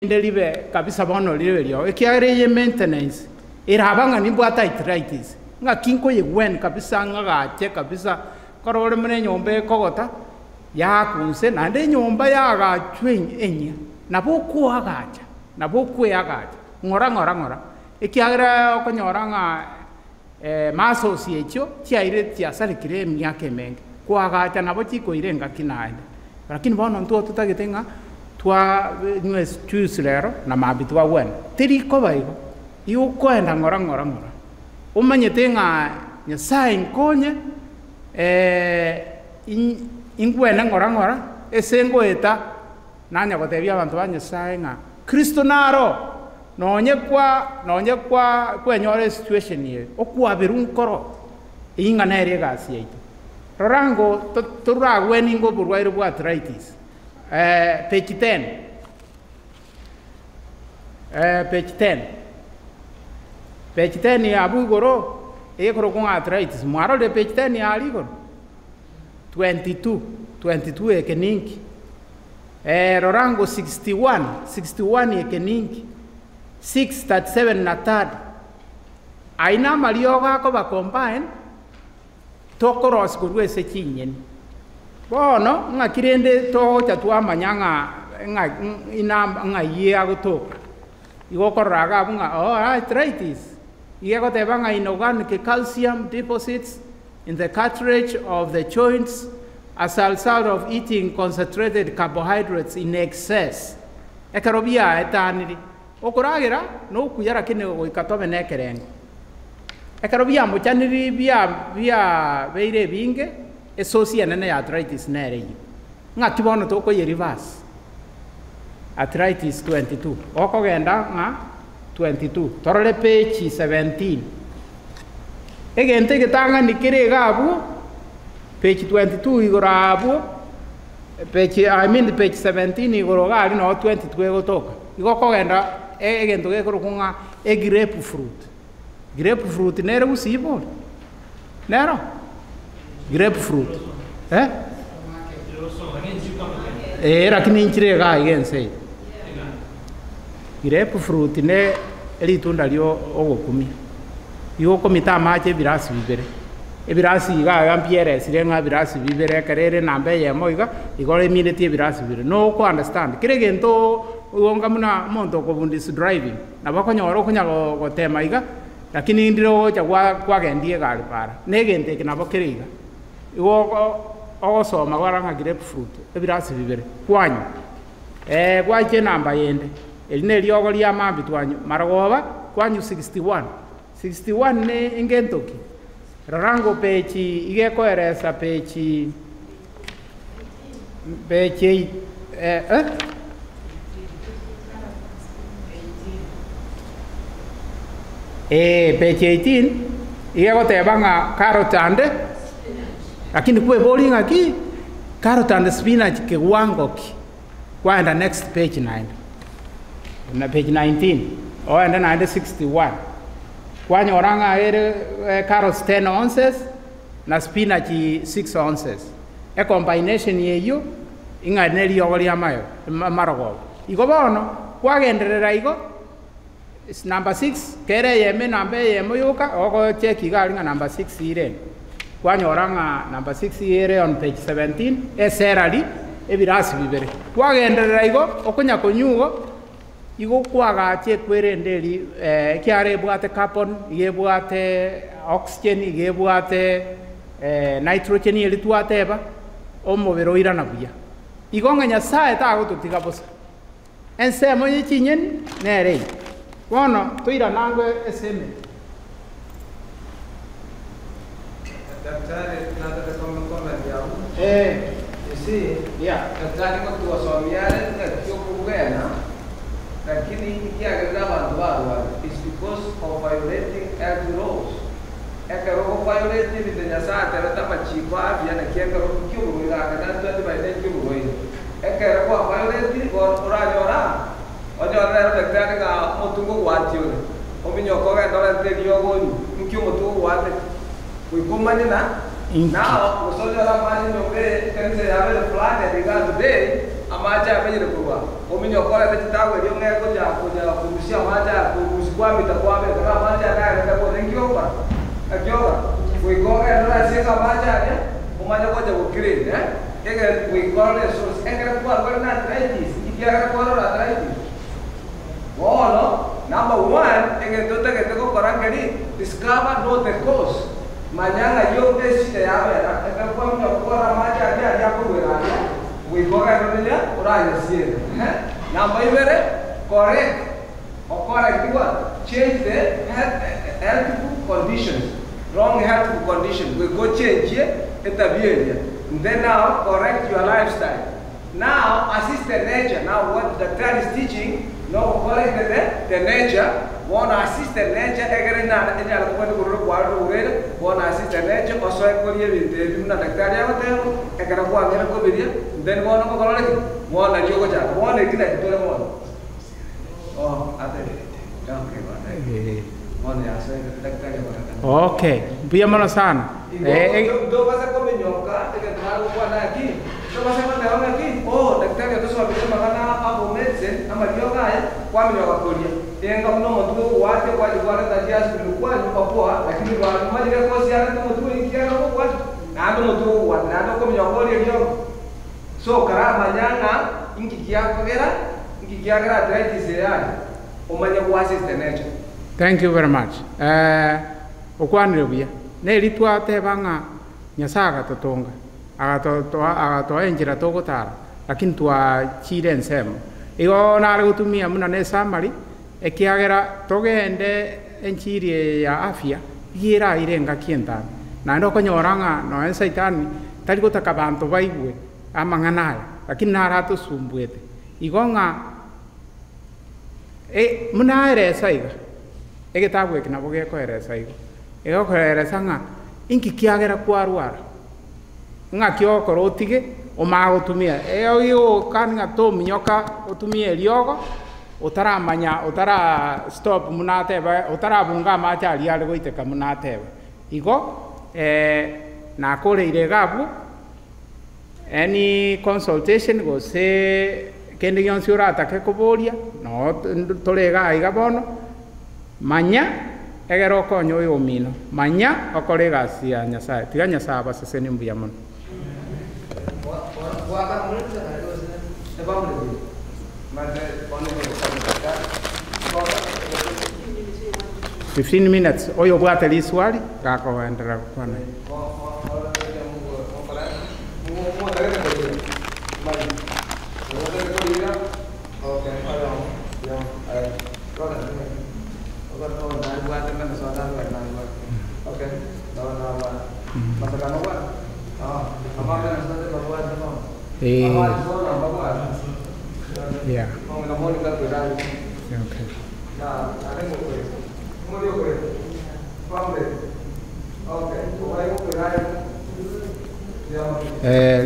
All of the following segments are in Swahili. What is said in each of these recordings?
Deliver kabisa bono lilio ekiare ye maintenance irabanga ni bwata arthritis nga kinko ye gwen kabisa nga gache kabisa korore mune nyombe kogota ya kunse na nde nyomba ya ga twin enya na boku agacha na boku ya gacha ngora ekiare okonyora nga associate tiaire tia salikire myake menge kwa gacha na bochiko irenga kinaende lakini bono ntu tutagitenga twa nywes tuslero na mabitu wa wen tiri ko baigo yu kwenda ngora umanyete nga nyasaye nkonye ingwena ngora esengo eta nanya gotebia abantu ba nyasaye nga Kristo naro nonye kwa kwenyore situation ye okwa berunkoro inga nere gasi yetu rorango turagweni ngo burwaire bwa arthritis page 10. Page 10 ya abugoro ekoro con arthritis. Mwaro de page 10 ya aligoro. 22 ekeningi. Rorango 61 ekeningi. 637 na third. Aina malioga ko ba combine. Tokoros kurwe se chinyeni. Bono nga kirende to chatua manyanga nga ye agoto igokoraga bunga arthritis yego tebanga inorganic calcium deposits in the cartilage of the joints as a result of eating concentrated carbohydrates in excess ekarobia etaniri okoragira no kuyara kine oikatome nekerengo ekarobia mochaniri bia beire binge associate na arthritis nere nga kibono to ko reverse arthritis 22 oko genda nga 22 torole page 17 egente getanga nikire gabu page 22 igorabu page page 17 igoroga no 22 egotoka igoko genda egento gekoro kunga grapefruit nere usibo nero grapefruit lakini nchire ga igense grapefruit ne litunda lyo ogokumi yokomita mache birasi bibere ebirasi ga gampiere sirenga birasi bibere karere nambe yemo iga igore minute ebirasi bibere no ko understand kire gento uonga muna monto ko bundis driving na bakonyoro kunyago gotema iga lakini ndiro cha kwa gendie gali para negente kinabo kiriga ogosoma gwaranga grapefruit ebirasi bibere kwanyu gwache namba yende eline lyogo lya mambi twanyu maragoba kwanyu 61 ne ingentoki rarango pechi igekoeresa pechi page 18 igegotebanga carrot ande lakini kwe bowling aki carrot and spinach ke wangoki kwa enda next page 9 na page 19 o enda na 61 kwa nyoranga ere carrots 10 ounces na spinach 6 ounces e combination yeyo inga neli yogoli amayo marago igo bono kwa genderera igo is number 6 kere yeme number yemo yoka ogo check igalinga number 6 ire kwa nyoranga number 6 here on page 17 eserali ebirasi bibere kwa genderera igo okunya konyugo igo kwa gache kwerendeli kiare bwate carbon yebwate oxygen yebwate nitrogen yeli twateba omobero irana buya igo nganya sae tago tutiga bosa ensemo yichinyen nere wono toira nangwe eseme daktari nataka comment yangu you see daktari kwa tuwasomiane ndio kuwena lakini ikiagira bantu barwa is because of violating health laws ekero violating bitenya saa tereta machikwa bya na kiekero kyuruira kana twati baine kyuruira ekero kwa violating oranyora onyora daktari ga mutungu watio ominyoko ga ndora ntelio goni nkyo mutungu wate kuikumanya now usoja la mali ndobe kanisa ya vile fulani diga today amacha apeje kuwa ominyo kole tetitawe yo ngeko ja kurusia maja kurusikwa mitakuwa kama maja naye ndio ngioka akioka kuigonga ndio sika maja ya umaja koja kukirinde ege kuigonga so ege kwa na arthritis ikiara kwa arthritis wono number 1 ege tota ke teko korangeri discover know the cause manyanga yo shida yawe ege kwa mnyo maja ya kuwera we go ahead and now, correct or correct what? Change the healthful conditions, wrong healthful conditions. We go change here at the behavior. And then now correct your lifestyle. Now assist the nature. Now what the doctor is teaching, no correct the nature. Want to assist the nature. Again, want to assist the nature. Also, I call you the doctor. Then one of the one that you got one that you like to one. Oh, I think. Okay, biamano sana. Do vas a comer ñoca, te quedará algo aquí. Do vas a comer aquí. Oh, daktari itu soal itu makana abu medicine, ama yoga ya, kwa mnyoka kulia. Tenga mno mtu wate kwa jwara tajia siku kwa poa, lakini kwa maji ya kosi ya mtu ingia kwa na mtu wate na ndo kwa mnyoka kulia. So karama nyanga ingikia kagera arthritis ya umanya ku assist the nature. Thank you very much. Okwanire buya ne litwa tebanga nyasaga totonga agato enjira togotara lakini twa chire nsemo igo nare gutumia muna ne samari ekiagera togende enchiri ya afya gira irenga kienta na ndo konyoranga no ensaitani tari gutaka bantu baigwe amang'anayo lakini narato sumbuete igonga munaeresa iga egetabu ekinabo gekoeresa igo egokoeresa ng'a inki kiagera kwarwara ng'a kiokoro otige omagotumia eo igo kani to minyoka otumie riogo otaramanya otara stop munateba otarabunga machari ari goiteka munateba igo na koreire gabu any consultation go se kende yonsi urata ke koboria no tolega iga bono manya egero konyo yo mino manya okorega sia nyasaye tiga nyasaye basese ni mbuya mono wa 15 minutes oyo bwate li swali kako endera kwana yeah.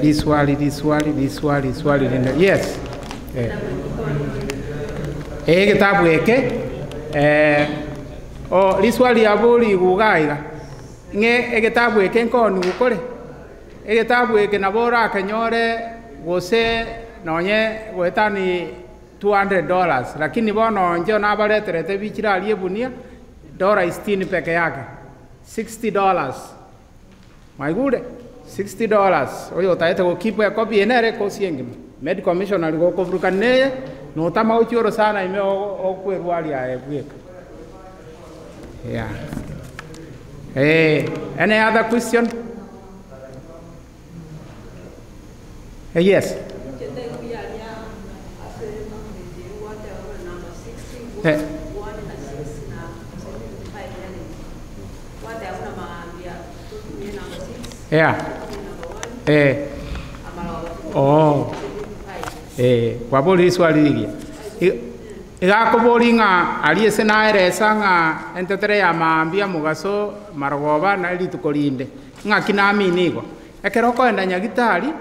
Liswali yes. Kitabu eke liswali abuli gugaiga nge kitabu eke nkoni gukore kitabu eke nabora kenyore gose nonye gwetani $200 lakini bono njo nabareterete bichira aliebunia $60 peke yake $60 maigude $60 oyo taete go kipo ko bienere ko siengi medical commissioner go ko frukane no tama uchoro sana ime o kwerwali ae bweka yeah. Any other question? Yes. Yeah. Oh. Kwa boli swali ligi. Iga ko boli nga aliese na eresa nga entetere ya maambia mugaso marogoba na ili tukolinde. Nga kinami nigo. Ekero ko enda nyagitari.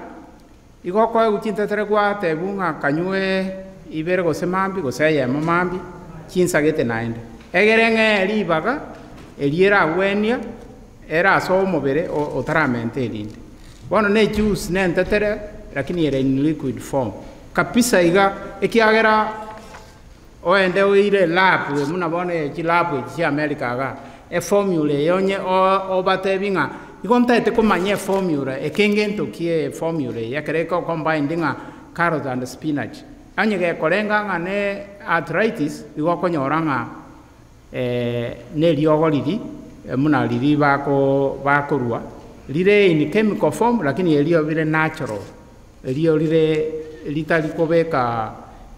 Igo ko guchintetere kwa tebunga kanywe ibere go semambi go seye mamambi chinsa gete naende. Egerenge libaga eliera wenia era so mobere otaramente elinde. Bono ne juice ne entetere lakini era in liquid form. kapisa iga ekiagera oende oire lab muna bone ki lab ki America ga formula yonye obatebinga igontete kumanya formula ekengento kie formula yakereka combininga carrot and spinach anyege korenga ngane arthritis igokonyoranga ne liogo lili muna lili bakorua lile in chemical form lakini elio vile natural elio lile litali kobeka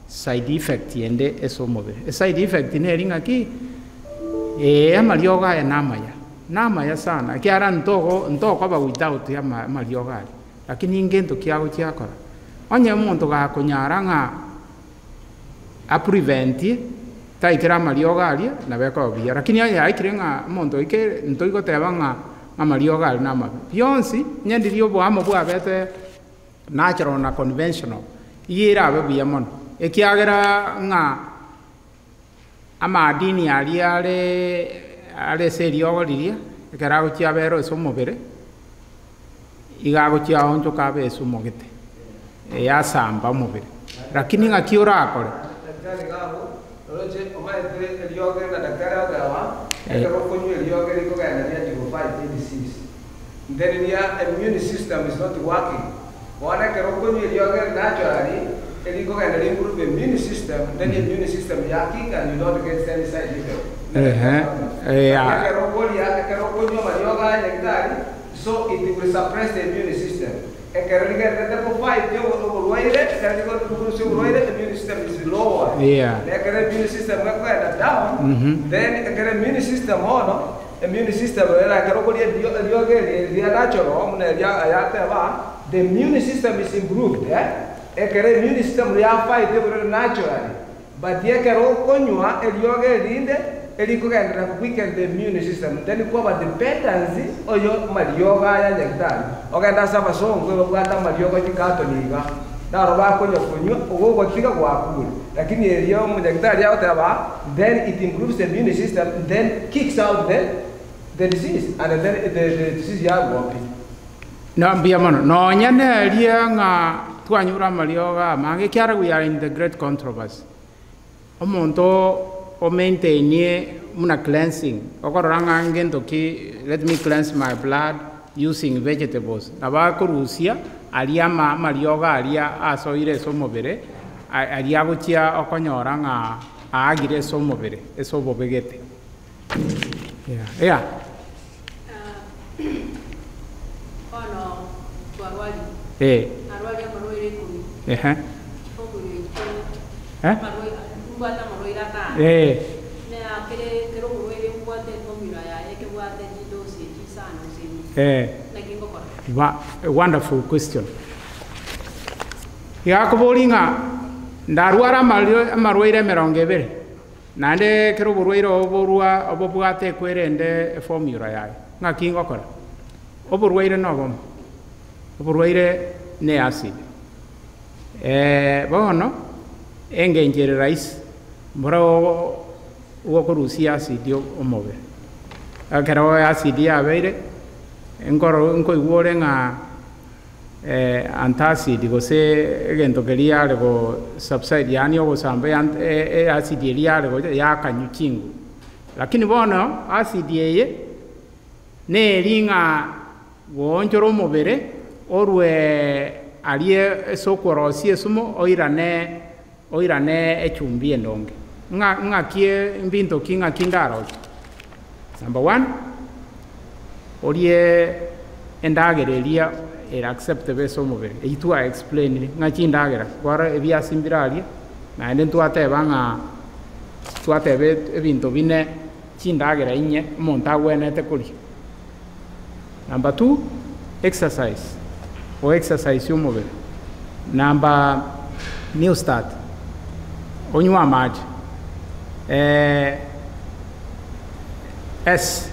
side effect yende esomove side effect ne ringa ki amalioga ya namaya sana kiara ntoko ba without ya malioga lakini ngento kiago kiakora onye muntu ga kunyaranga a prevent taikira malioga ali na beko bia lakini ya ikirenga muntu ike ntoigo tebanga amalioga ali nama bionsi nyendirio bo amo bwa bete natural na conventional yira bia mono ekiagera nga amadini ale seriogo liria ekarago chiabero esomobere igago chiaonjo kabe esomogete yasamba omobere lakini ngakiora akore daktari gabo roje omaete eliogo na daktari agawa ekero konyo eliogo liko ga na diago fight disease then the immune system is not working wana ekero konyo eliogo naturally eligo ga na improve the immune system then the immune system yaking and you don't get any side effect so it will suppress the immune system. The immune system is lower. The immune system is down. Then the immune system the immune system is improved. The immune system fight naturally. But the weaken the immune system. Then you cover dependency or your malioga and daktari. Okay, that's a song we will malioga chikatoniga. Now Robako Yokunyo, or what figure wakul. Like in the young daktari out there, then it improves the immune system, then kicks out the disease, and then the disease yagopi. No, Biamono, no, Yana, Lianga, Tuanura Malioga, Mangiara, we are in the great controversy. Omonto o maintain una cleansing okoranga ngento ki let me cleanse my blood using vegetables abako Rusia alia malioga alia asoire somobere alia gochia okonyoranga agire somobere eso bobegete ono twalwali arwali amarwere kumi Buatan meroira kan. Nah, kero meroira buatan formula ya, ke buatan jido si kisah no si. Lagi kok. Wonderful question. Ya ko bolinga ndaruara maroira merongevere. Nande kero meroira oborua obobuate kwerende formula ya. Ngakingo kora. Oborwaire no bom. Oborwaire ne acid. Bono engengere rice. Bro, woko Rusia asidio omobe. Akero asidia beire. Enko iguore nga antacid go se egento keria lego subside yani ogo sambe asidia lego ya kanyuchingu. Lakini bono asidie ne ringa wonjoro mobere orwe alie sokorosi esumo oirane echumbi endonge nga kie mbinto kinga kindaro. Number 1 orie endagereria era accept beso mobere itu a explain nga kindagera kwara ebia simbiralia na ende tuatebanga tuatebe ebinto bine kindagera inye monta wenete kuli. Number 2 exercise o exercise yo mobere. Number new start onywa maji S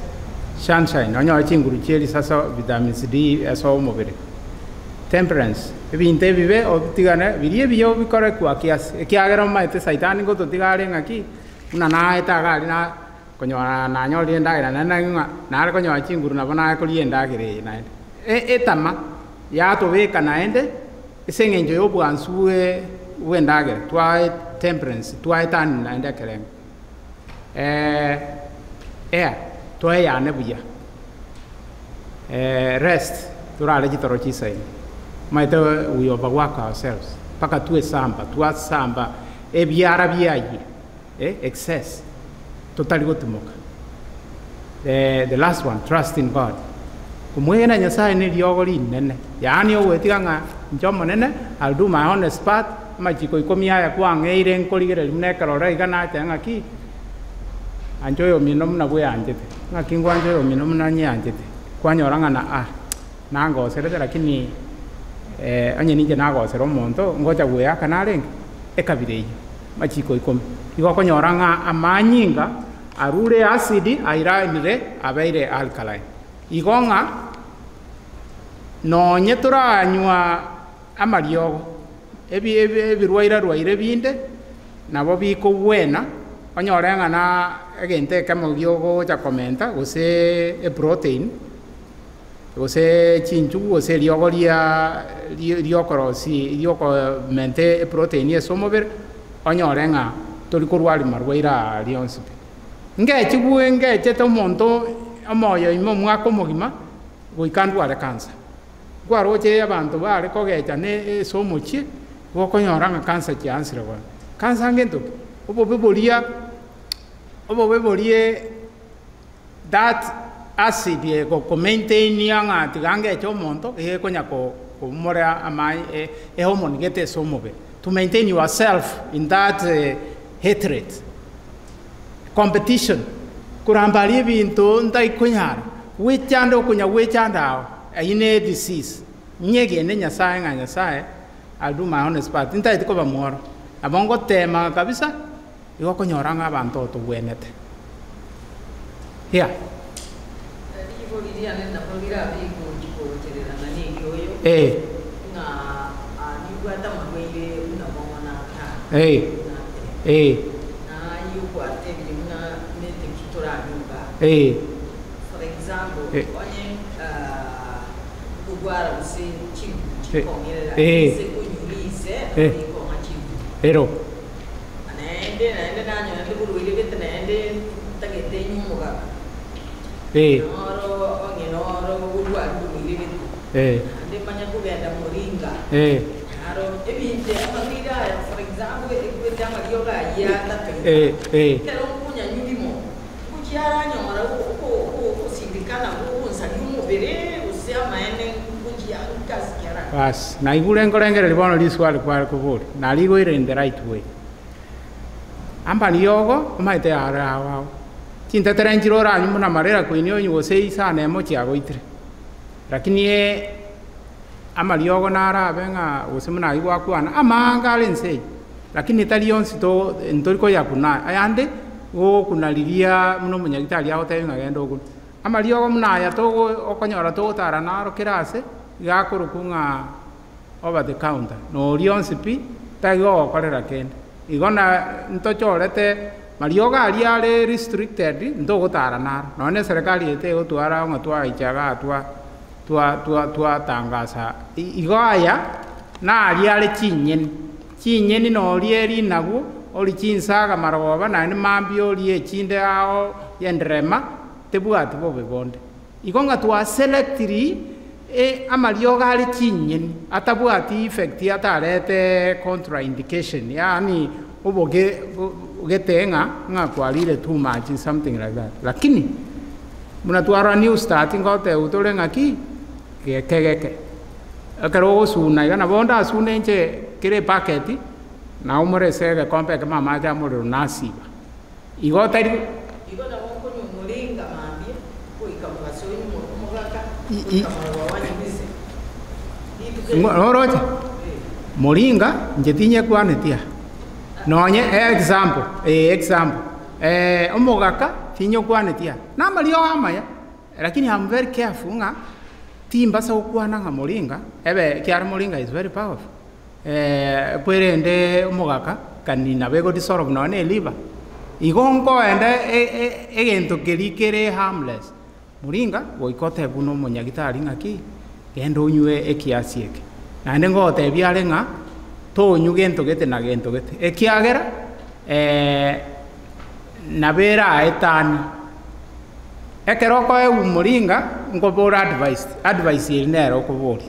sunshine onyo chinguru cheli sasa vitamin D eso mobere. Temperance ebinte bibe otigana birie biyo bikore kwa kiasi ekiagera maite saitani go totigare ngaki una na etagali na konyo na nyoli ndagira na konyo chinguru na bana ko lienda gire na etama ya to beka naende esengenjo yo bwansue wendage twa temperance twa tan na ende kereng twa ya ne buya rest turale jitoro chisai maite we overwork ourselves paka twa samba ebiara biayi excess totally gotumoka. The last one, trust in God. Kumwena nyasaye ni liogoli nene. Yani owetika nga njomo nene, I'll do my honest part, machiko ikomia ya kwa ngeire nkoligere mneka lora igana tanga ki. Anjoyo minom na bwe anjete. Nga kingwa anjoyo minom na nye anjete. Kwa nyoranga na nango serete lakini anye nije nago sero monto ngoja bwe akanalenge ekabireye. Machiko ikomi. Igoko nyoranga amanyinga arure acid airainire abeire alkaline igonga no nyetura anywa amariogo ebirwaire binde nabo biko wena onyorenga na egente kama byogo cha komenta gose protein gose chinchu gose liogo lioko mente protein yesomober onyorenga tolikurwali marwaira lionsipe ngeche to monto amoyo imo mwako mogima goikandware kansa gwaroche abantu bare kogecha ne somochie gokonyoranga kansa chansire kwa kansa ngento obo bebolie that acid go maintain yanga tigange cho monto konya ko mora amai hormone gete somobe to maintain yourself in that hatred competition kurambali bintu ndai kunyara wechando kunya wechanda ine disease nyege ne nyasaye nga nyasaye I'll do my honest part ndai tiko bamoro abongo tema kabisa iko kunyoranga abantu to wenete here for example, onye kugwara usi chikongera se kunyulise ko machivu ero anaende nanyo ndiburu ile betende tagete nyumuga oro onye oro urwa ile ande manya kugenda muringa aro ebinte amabira for example ekwetanga yoga ya tatu kero kunya nyulimo kuchiara nyora sindikana unsalimu bere usema ene kunjia kazikiara bas na igulengolengere libono liswali kwa kubuli na ligo ire in the right way amba liyogo umaite arawa tinta terenjiro ra nyuma na marera kwinyo nyo sei sana emochi agoitire lakini ama liyogo na arabe nga usimuna igwa kwana amanga lense lakini talionsi to ntoriko yakuna ayande kunalilia muno munyagitari aho tayo ngagendo ogu amalio mnaya to okonyora to tara naro kirase gakurukunga over the counter no lionsipi tayo okorera kende igona ntochorete malioga aliale restricted ndo gutara naro none serikali ete gutwara ngotwa ichaga twa tangasa igaya na aliale chinyeni no lieri nagu oli chinsaga maroba na ni mambio lie chinde ao yendrema tebuati bobe bonde igonga twa selectri amalio gali chinyeni atabuati effect atarete contraindication yani uboge ugetenga nga kwalile too much something like that lakini munatwara new starting ngote utole ngaki kegeke akaro suna yana bonda suna nche kire packeti na umore sege kompe kama maja muri nasiba igota igona wonko nyumulinga mambia ko ikamugaso nyumugaka ngoroje moringa njetinye kwanetia nonye example omugaka tinyo kwanetia na malio amaya lakini I'm very careful nga timba sa ukwana nga moringa ebe kiara moringa is very powerful kwerende umugaka kanina bego disoro none liver igongo ende egento kelikere harmless muringa goikote buno munyagitari ngaki gendo unywe ekiasieke nande ngote byale nga tonyu gento gete na gento gete ekiagera nabera aetani ekero ko umuringa ngobora advice nero kubori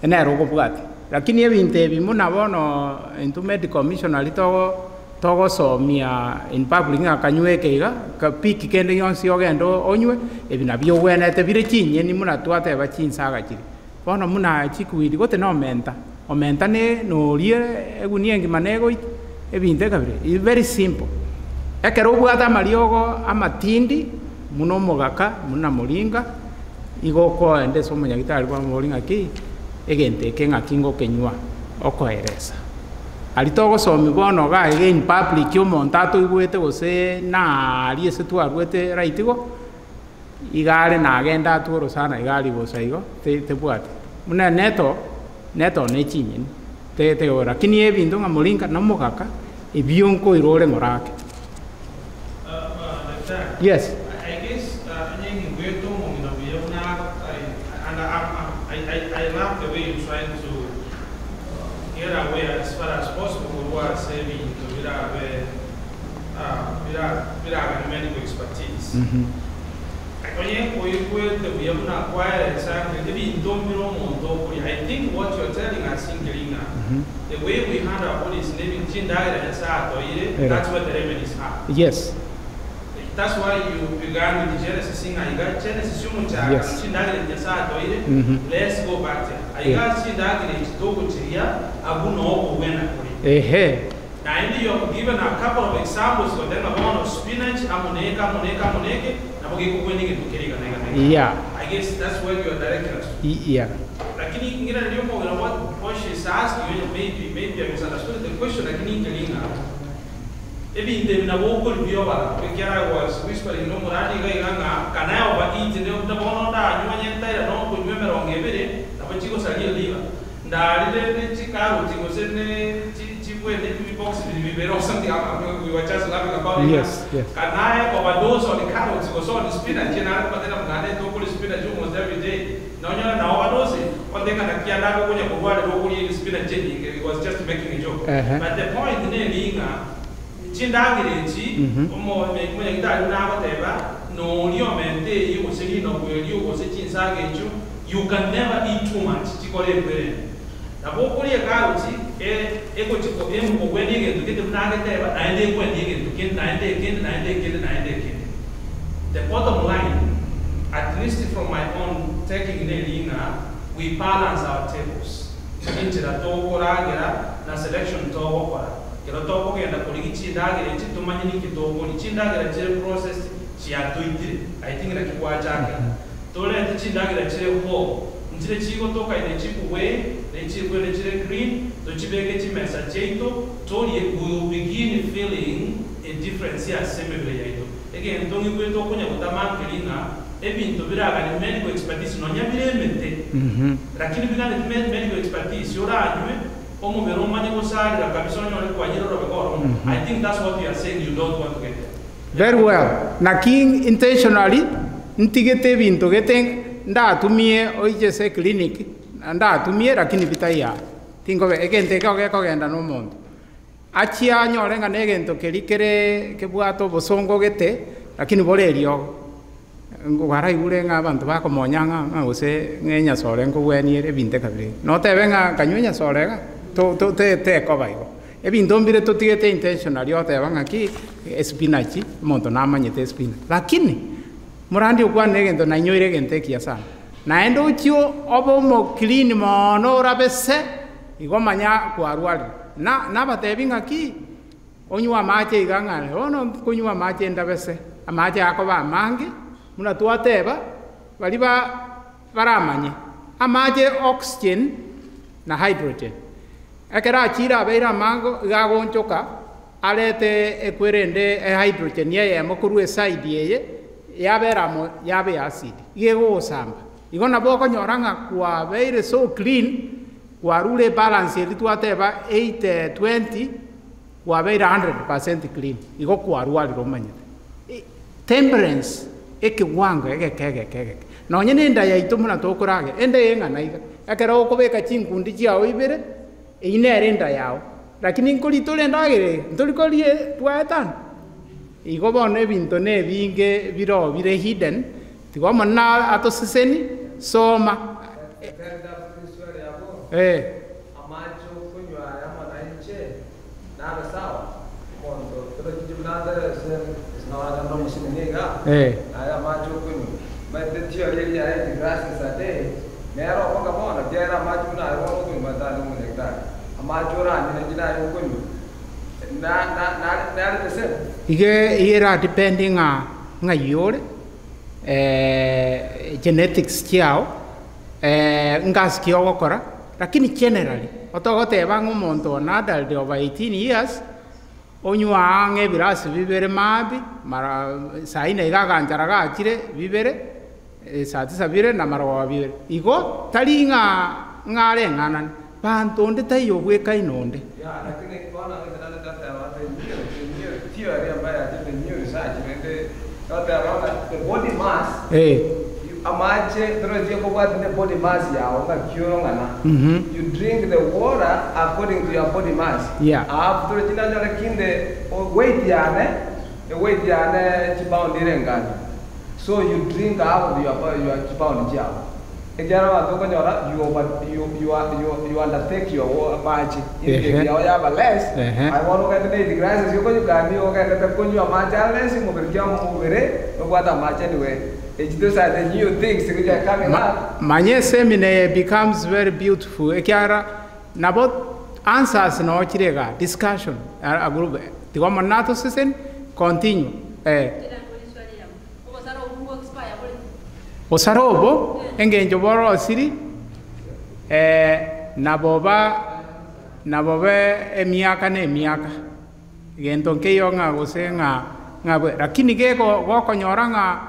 nero kubwati lakini ebinte bimuna bono into medical missionary togo somia in public akanywekeiga ka piki kende yonsi ogendo onywe ebina byo wenete bire kinye ni muna twate ba chinsaga kiri bono muna chikuidi gote no omenta ne no rie eguniengi manego ebinte kabire is very simple ekero bwata mariogo amatindi muno mogaka muna moringa igoko ende somo nyagitari kwa moringa ki egente kenga kingo kenywa okoeresa alitogo somi bono ga in public yo montato igwete gose na aliese tu arwete raitigo igare na agenda tu rosana igali bosaigo te bwate muna neto ne chinyin te ora kini ebindu nga moringa no mogaka ebionko irore ngorake yes. I love the way you're trying to get away as far as possible with what saving without medical expertise. I think what you're telling us in Kirina, the way we handle all this living, that's where the remedies are. Yes. That's why you began with the Genesis singer. I got Genesis yes. Let's go back there. I got Sindagre to Chiria, Abuno, Wena. Now, you've given a couple of examples for them amount of spinach, amoneka, Nabogi winning into Kiriga. Yeah. I guess that's where you're directing us. Yeah. Like, you know what she's asking you, maybe I misunderstood the question. Like, Even the vocal viewer, I was whispering, no more can I overeat in the Bonota, you and no remember on every day, but she was a real liver. The Chicago, she was in the box or something. We were just laughing about it. Yes. Can I overdose on the carrots? It was on the spinach, and I don't spinach almost every day. No, overdose it. One thing I can't when you go to spinach, it was just making a joke. But the point in Chindagireci, make that now, whatever, no, you mente, you was in no where you was a chinsage, you can never eat too much. Chicory. The Bokuri Gauti, Eco Chico, wedding and to get the nugget there, 9 day wedding to get 9 day. The bottom line, at least from my own taking Nelina, we balance our tables. Into the Togora, na selection Togora. Kero toko ke na poligi chindagere chito manyini kitoko ni chindagere chere process chia tuitire I think na kikwa chake tole ati chindagere chere ho ntire chiko toka ine chiku we ne chiku ne chere green to chibeke chimesa cheito toli will begin feeling a difference here similar yaito again tongi kwe toko nya utamankelina ebintu biraga ni medical expertise no nyabire mente lakini bigane medical expertise yora anywe I think that's what you are saying, you don't want to get there. Very well. Naking intentionally, ntigete bintu gete nda tumie oije se clinic nda tumie lakini bitaya. Tingo egente ko genda no mondo. Achia nyorenga negento kelikere kebwato bosongo gete lakini bolerio. Ngwara iburenga abantu bakomonyanga ngose ngenya sore ngweniere binte kabire. No tebenga kanyunya sorega. Te kobaigo. Ebintu mbire tutigete intentionally otebanga ki spinach monto na manyete spinach. Lakini murandi ukwane gento na nyoire gente kia sana. Na endo chio obo mo clean mono rabese igomanya kwarwali. Na batebinga ki onywa mache igangale. Ono kunywa mache ndabese. Amache akoba mangi muna tuateba baliba baramanye. Amache oxygen na hydrogen. Ekera chira beira mango gagonchoka alete ekwerende hydrogen ye mokuru side ye yaberamo yabe acid yego samba igona boko nyoranga kwa beire so clean kwa rule balance elitu ateba 8-20 kwa beira 100% clean igo kwa ruali romanya temperance ekiwanga keke no nyene nda ya itumuna tokurage ende yenga naiga ekera okobeka chinkundi chiao ibere ine rinda yao lakini nkuri tole ndagire nturi kolie twaetan igo bone binto ne binge biro bire hidden tigo manna ato siseni soma amacho kunywa yama na nche na sawa mondo tro jibnada is no ada no musinega aya amacho kunywa but the theory ya the grasses a day mero poka mona gera amacho na ro kunywa matano munekta amacho ra ni jina yo kunywa na pese ige ra depending nga yore genetics kiao ngas kiao gokora lakini generally otogoteba ng'omonto na adult over 18 years onywa ng'e birasi bibere mabi mara saine igaganjara gachire bibere saa tisa bibere na mara bibere igo tari ng'are ng'anan banto nde tayo gweka inonde lakini kona ng'ana data wate new theory ambayo the new research nende the body mass amache troje ko kwat the body mass yao nga kyoro ngana you drink the water according to your body mass after jina jana kinde weight yane chipound irengana so you drink half of your chipound jao egara wa to nyora you undertake your machi if you have less I want to get the grasses you go you can you get the kunyo machi less mo berkia mo bere no kwata machi anyway. Those are the new things which are coming up. Manye seminar becomes very beautiful. Ekiara nabot answers no chirega discussion a group. The woman nato sesen continue. Osarobo engenjo boro siri nabobe emiaka ne miaka. Gento keyo nga gose nga lakini geko gokonyoranga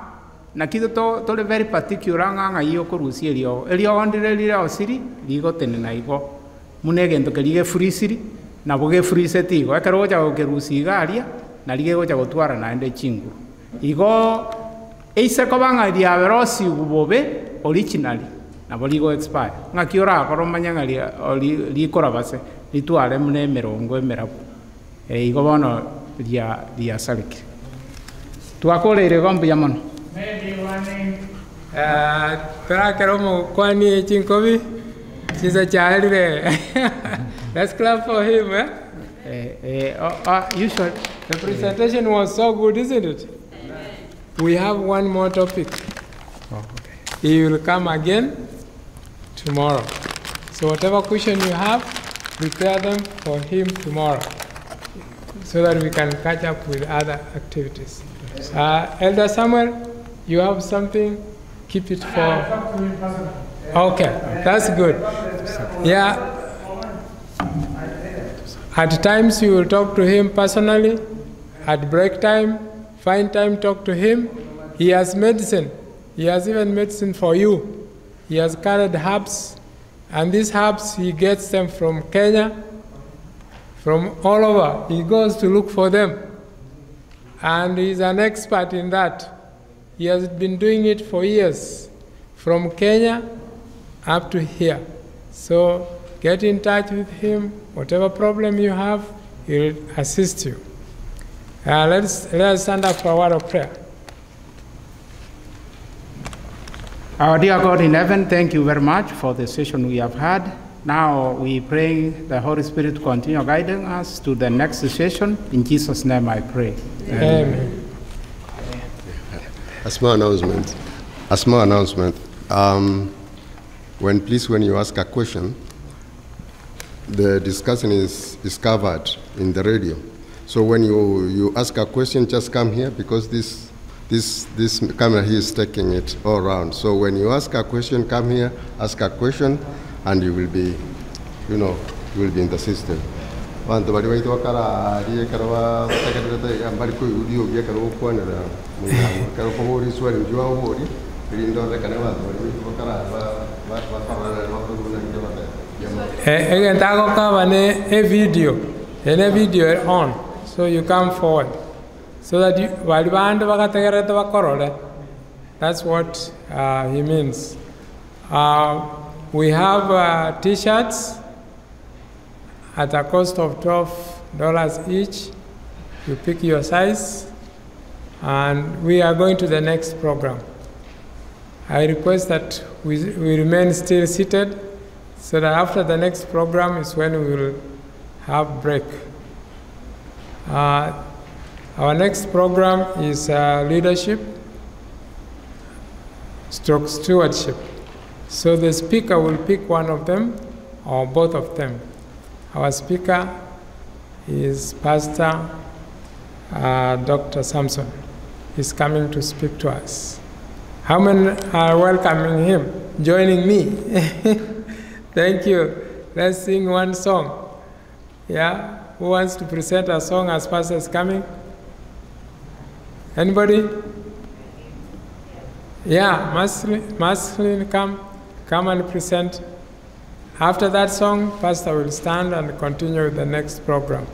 na kitu tole very particular nga iyo korusi elio ondire lira osiri ligo tenena igo munegento kelige frisiri na boge friseti igo ekero ja okerusi garia na lige goja gotwara na ende chingu igo eise kobanga dia verosi ubobe originally na boligo expire nga kiora koromanya ngari likora base litware mune merongo emerabu igo bono dia saliki twakoleire gombe ya mono. Maybe one Tarakeromo Kwani Chinkobi. She's a child there. Let's clap for him. Usually the presentation was so good, isn't it? We have one more topic. He will come again tomorrow. So whatever question you have, prepare them for him tomorrow so that we can catch up with other activities. Elder Samuel, you have something? Keep it for... Okay, that's good. Yeah. At times you will talk to him personally. At break time, find time, talk to him. He has medicine. He has even medicine for you. He has carried herbs. And these herbs, he gets them from Kenya, from all over. He goes to look for them. And he's an expert in that. He has been doing it for years, from Kenya up to here. So get in touch with him. Whatever problem you have, he'll assist you. Let us stand up for a word of prayer. Our dear God in heaven, thank you very much for the session we have had. Now we pray the Holy Spirit to continue guiding us to the next session. In Jesus' name I pray. Amen. A small announcement. When you ask a question, the discussion is covered in the radio. So when you ask a question, just come here because this camera here is taking it all around. So when you ask a question, come here, ask a question, and you will be, you will be in the system. A video on, so you come forward, so that that's what he means. We have T-shirts at a cost of $12 each. You pick your size, and we are going to the next program. I request that we remain still seated, so that after the next program is when we will have break. Our next program is leadership stroke stewardship. So the speaker will pick one of them or both of them. Our speaker is Pastor Dr. Samson. He's coming to speak to us. How many are welcoming him, joining me? Thank you. Let's sing one song. Yeah, who wants to present a song as Pastor is coming? Anybody? Yeah, Marceline, come and present. After that song, Pastor will stand and continue with the next program.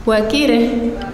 Wakire.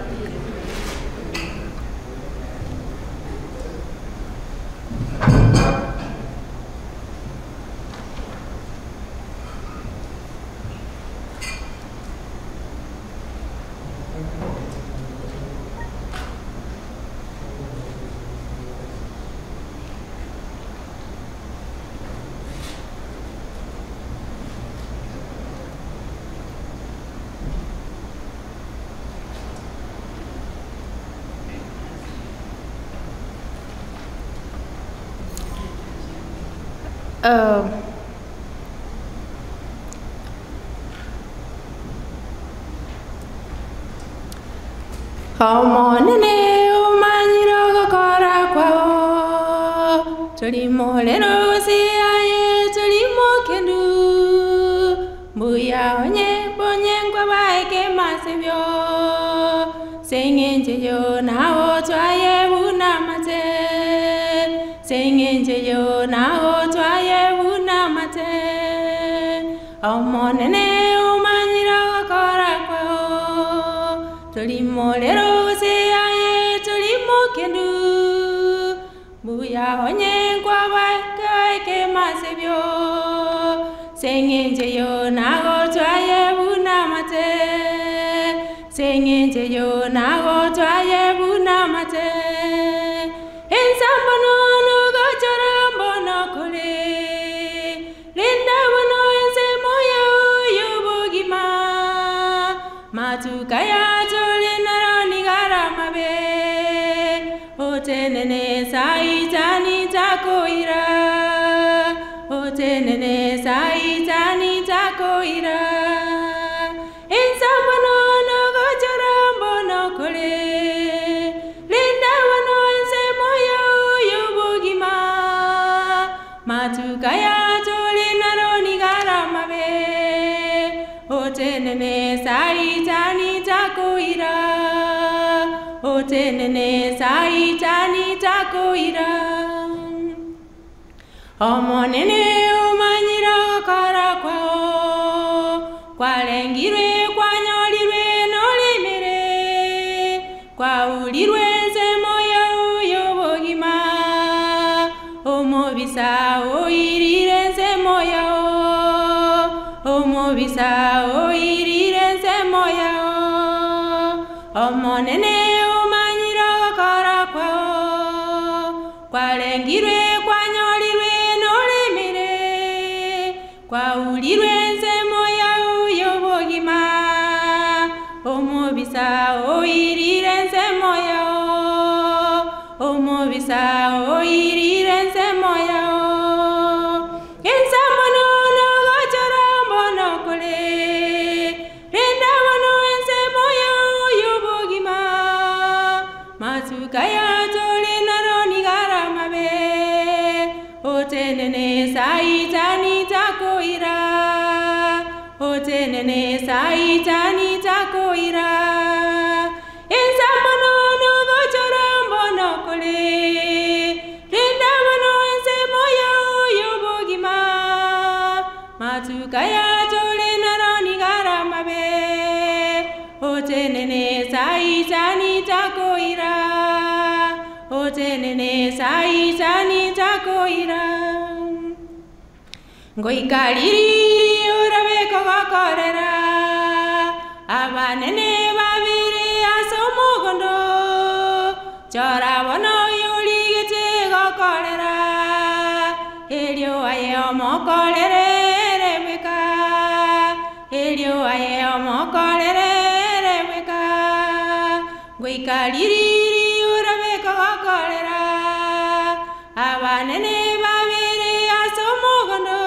Omonene umanyiro gukora kwao tulimo lero siaye tulimo kendu mbuya onye bonye ngwa baike masebyo sengenje yo nawo twaye bunamate sengenje yo nawo twaye bunamate omonene umanyiro gukora kwao tulimo lero siaye tulimo kendu buya onye kwa baike masebyo sengenje yo nago twaye bunamate sengenje yo nago twaye bunamate ensambo no gochorambo no kule linda bono ense moya yubugima matukaya Otenene saitani takoira Otenene saitani takoira Ensambono no gochorambo no kole Linda wano ense moya yubugima Matukaya tole naroni garamabe Otenene saitani takoira Otenene saitani takoira Omonene umanyira kara kwao Kwalengirwe kwanyolirwe nolimire Kwaulirwe semoya uyobogima Omobisa oirire semoya Omobisa oirire semoya Omonene Kwalengirwe kwanyolirwe nolimire Kwaulirwe semoya uyobogima Omobisa oirire semoya Omobisa oirire semoya Ensambono no gochorambo no kole Renda wano ensemoya uyobogima Matukaya Otenene saitani takoira Otenene saitani takoira Ensambono no gochorambo no kole Renda wano ense moya uyobogima Matukaya tole naroni garamabe otenene saitani takoira ngoikariri urabeko gakorera abanene babiri asomugondo chora bono yuligete gakorera elio aye omokorere rebeka elio aye omokorere rebeka ngoikariri urabeko gakorera abanene babiri asomugondo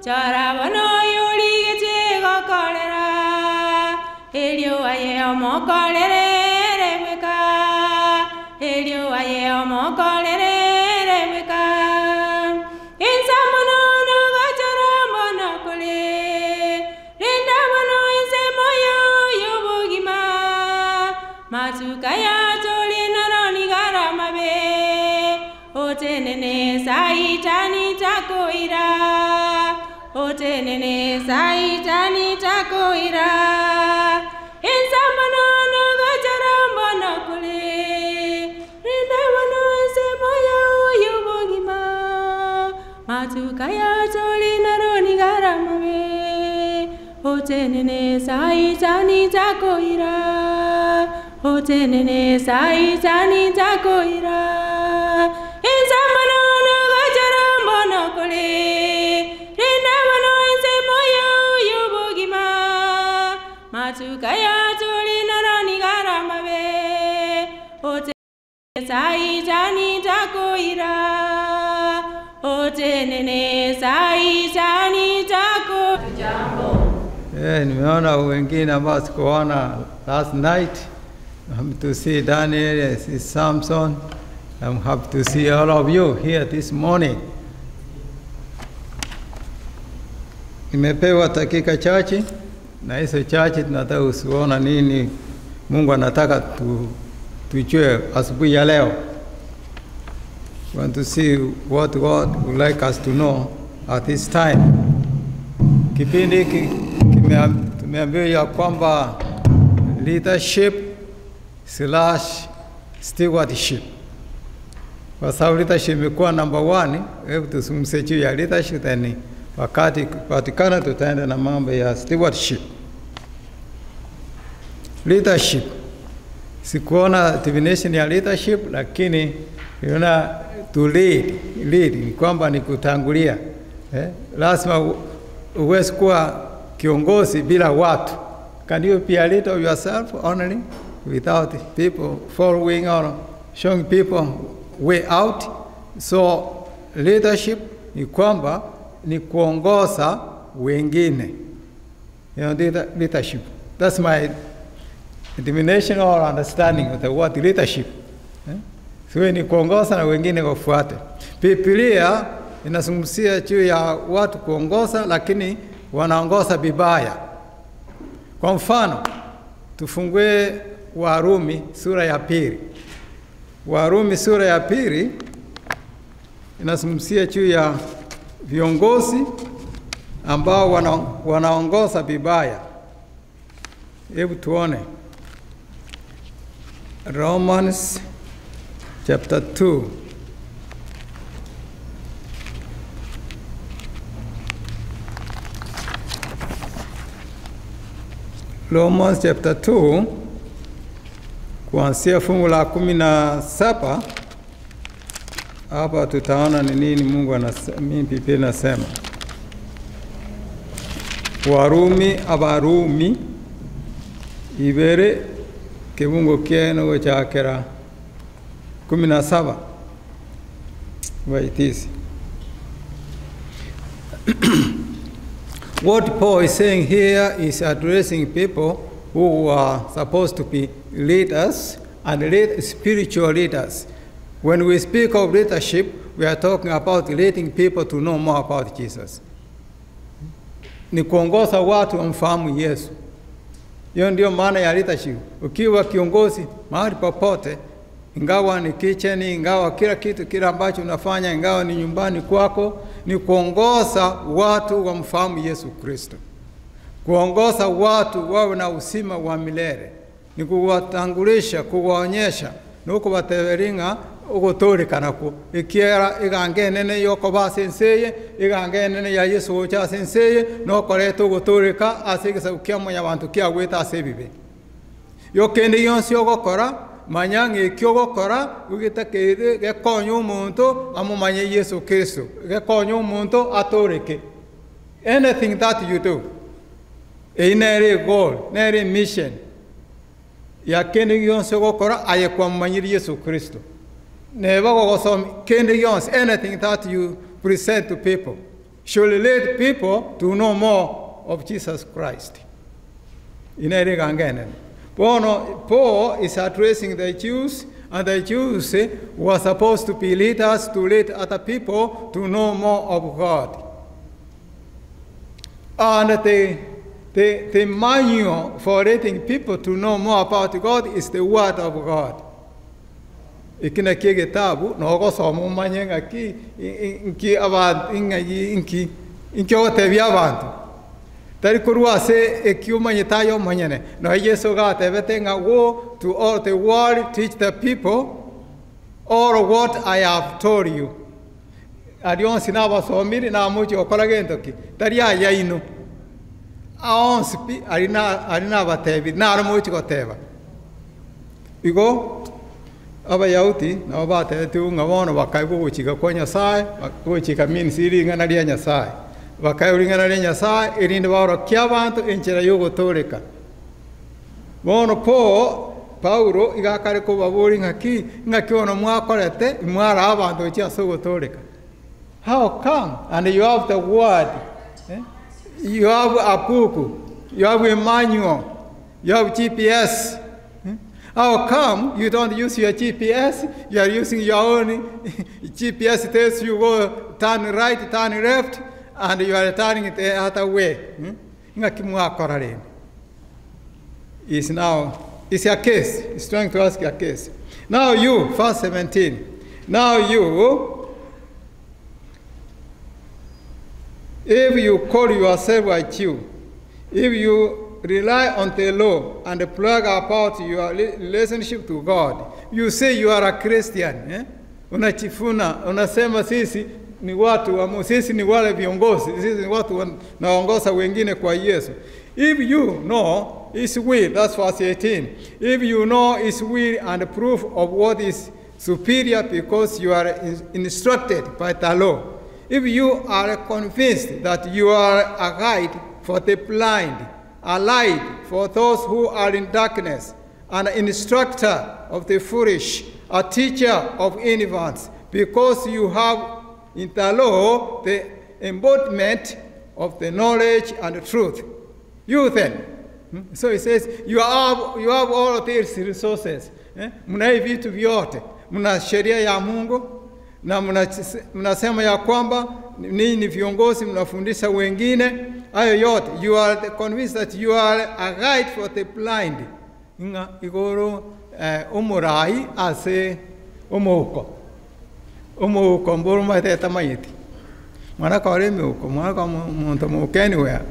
chora bono yuligete gakorera elio aye omokorere rebeka elio aye omokorere rebeka insamono no gachara mono kole rinda mono inse moyo yobogima matukaya toli naroni garamabe otenene saitani takoira otenene saitani takoira insamono no gachara mono kole rinda mono inse moyo yobogima matukaya toli naroni garamabe otenene saitani takoira otenene saitani takoira insamono no gachara mono kole rinda mono inse moyo yobogima matukaya toli naroni garamabe otenene saitani takoira otenene saitani takoira. Nimeona wengine ambao sikuona last night. I'm happy to see Daniel, see Samson. I'm happy to see all of you here this morning. Nimepewa dakika chache na hizo chache tunataka usiona nini Mungu anataka tujue asubuhi ya leo. We want to see what God would like us to know at this time. Kipindi tumeambiwa ya kwamba leadership / stewardship. Kwa sababu leadership imekuwa number 1, hebu tuzungumzie juu ya leadership, then wakati patikana tutaenda na mambo ya stewardship. Leadership, sikuona definition ya leadership, lakini yuna to lead ni kwamba ni kutangulia. Lazima uweze kuwa kiongozi bila watu. Can you be a leader of yourself only without people following or showing people way out? So leadership ni kwamba ni kuongoza wengine. You know, leadership. That's my definition or understanding of the word leadership. So ni kuongoza na wengine wafuate. Biblia inazungumzia juu ya watu kuongoza lakini wanaongoza vibaya. Kwa mfano, tufungue Warumi sura ya 2. Warumi sura ya 2 inazungumzia juu ya viongozi ambao wanaongoza vibaya. Hebu tuone. Romans chapter 2. Romans chapter 2 kuanzia fungu la 17 hapa tutaona ni nini Mungu anasema. Biblia inasema Abarumi ibere kibungo kieno chakera 17. Wait this. What Paul is saying here is addressing people who are supposed to be leaders and spiritual leaders. When we speak of leadership, we are talking about leading people to know more about Jesus. Ni kuongoza watu wamfahamu Yesu. Hiyo ndio maana ya leadership. Ukiwa kiongozi mahali popote, ingawa ni kitchen, ingawa kila kitu kila ambacho unafanya, ingawa ni nyumbani kwako, ni kuongoza watu wamfahamu Yesu Kristo. Kuongoza watu wawe na uzima wa milele. Ni kuwatangulisha, kuwaonyesha nuko bateberinga uguturikana ku ikiera igangenene yoko basenseye igangenene ya Yesu ocha senseye no koreto uguturika asigisa ukiamo ya bantu kia gweta asebibe yokende yonsi ogokora manyange kyogokora ugitakere gekonyo umuntu amumanye Yesu Kristo gekonyo umuntu aturike. Anything that you do inere goal nere mission ya kende yonsi ogokora aye kwa mumanyiri Yesu Kristo. Never go some candy yons, anything that you present to people should lead people to know more of Jesus Christ. In Paul is addressing the Jews, and the Jews were supposed to be leaders to lead other people to know more of God. And the manual for leading people to know more about God is the Word of God. Ikina kege tabu no go so mo manyenga ki inki aba inki ote bia bantu tari kurua se ekiuma nyetayo manyene no Yesu ga tebetenga go to all the world teach the people all what I have told you adion sinaba so miri na muchi okolagento ki tari ya ino aon spi arina batebi na muchi ko teba igo Abayauti na bate tu ngawono bakaibu uchika kwa Nyasaye uchika minsiri ngana lia Nyasaye bakaibu ngana lia Nyasaye irinde baro kia bantu enchera yogo toreka bono Paulo igakare ko baburi ngaki ono mwakorete mwara abantu chia sogo toreka. How come? And you have the word, you have a book, you have a manual, you have GPS. How come you don't use your GPS? You are using your own GPS. Tells you go turn right, turn left, and you are turning it the other way. It's a case. It's trying to ask a case. Now you, verse 17. Now you, if you call yourself a Jew, if you rely on the law and plug about your relationship to God. You say you are a Christian. Unachifuna, unasema sisi ni watu wa Mungu, sisi ni wale viongozi, sisi ni watu naongoza wengine kwa Yesu. If you know His will, that's verse 18. If you know His will and proof of what is superior because you are instructed by the law. If you are convinced that you are a guide for the blind, a light for those who are in darkness, an instructor of the foolish, a teacher of infants, because you have in the law the embodiment of the knowledge and the truth. You then, so it says, you have all of these resources. Mna vitu vyote, mna sheria ya Mungu, na mnasema ya kwamba ninyi ni viongozi mnafundisha wengine hayo yote. You are convinced that you are a guide for the blind. Inga igoro umurai ase umuko mboro mateta mayiti. Mwana kwa remi uko, mwana kwa muntu muke anywhere.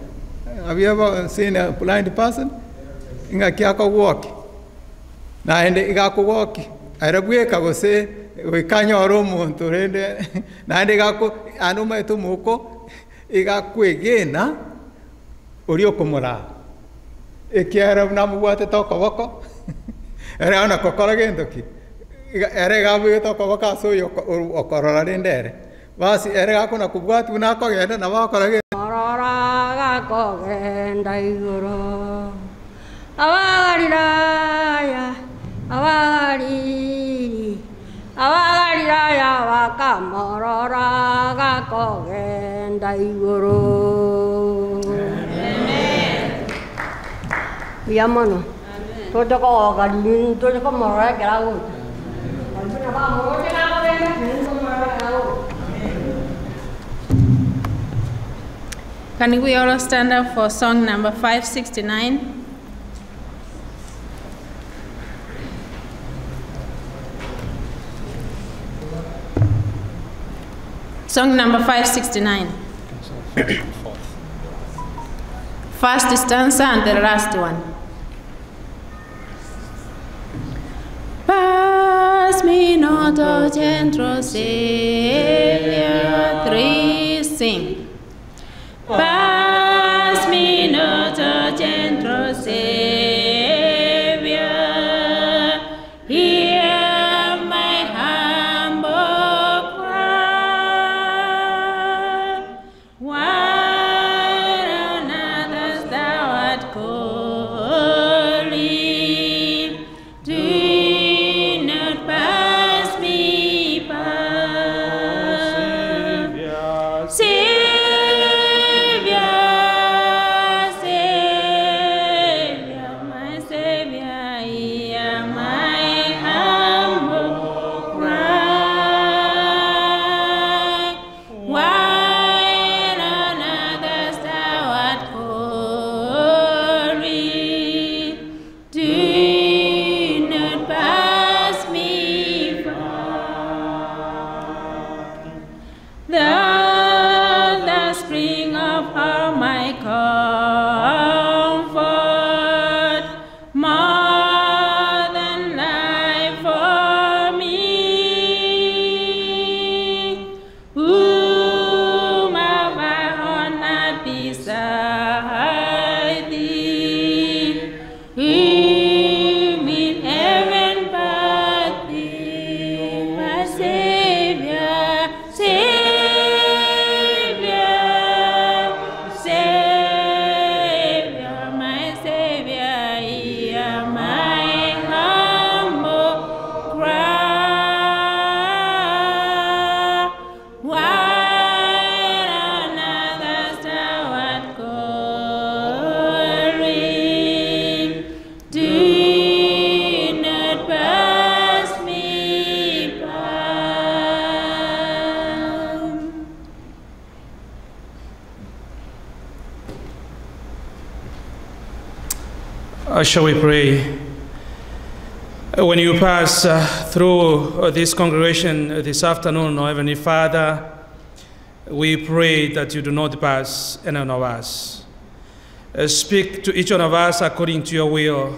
Have you ever seen a blind person? Inga kiako walk. Na ende igako walk. Arabueka gose wikanyo muntu rende na ende igako anuma etumuko igakwegena uri okumura ekiara namubwate tokoboko era ona kokora gendoki ere gabu tokoboko aso okorora rendere basi ere gako nakubwate unako genda na bakora orora gako genda igoro abagarira wakamorora gako genda igoro. Yamano. Todo ko galin, todo ko morora grau. Albina ba morora grau genda, morora grau. Can we all stand up for song number 569? Song number 569. First stanza and the last one. not a gentle Savior. 3, sing. Pass me not a gentle Savior. Hear my humble cry. While on others thou art calling, do not pass me by. Savior, Savior, my Savior, hear my humble cry. While on others thou art calling, do not pass me by. Thou, the spring of all my comfort, more than life for me. Whom have I honored beside thee? Whom in heaven but thee, my Savior, Savior, Savior, my Savior, hear my humble cry. While on others thou art calling, do not pass me by. Shall we pray? When you pass through this congregation this afternoon, oh Heavenly Father, we pray that you do not pass any one of us. Speak to each one of us according to your will.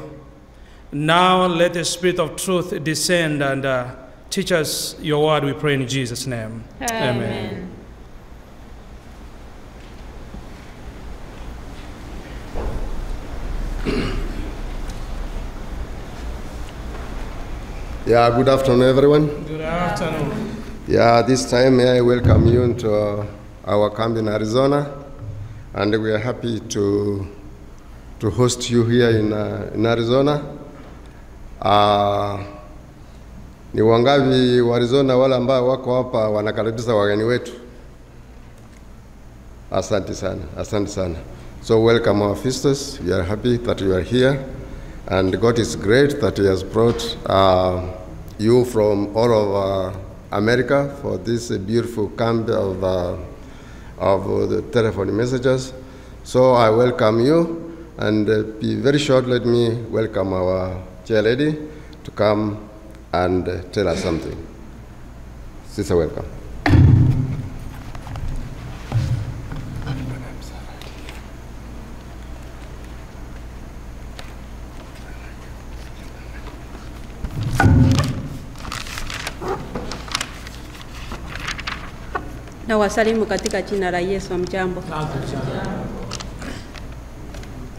Now let the Spirit of truth descend and teach us your word, we pray in Jesus' name. Amen. Yeah, good afternoon, everyone. Good afternoon. Yeah, this time may I welcome you into our camp in Arizona, and we are happy to host you here in Arizona. Ni wangapi wa Arizona wale ambao wako hapa wanakaribisha wageni wetu? Asante sana, asante sana. So welcome our visitors. We are happy that you are here, and God is great that He has brought you from all over America for this beautiful camp of the telephone messages. So I welcome you, and be very short. Let me welcome our chair lady to come and tell us something. Sister, welcome. Na wasalimu katika jina la Yesu. Mjambo.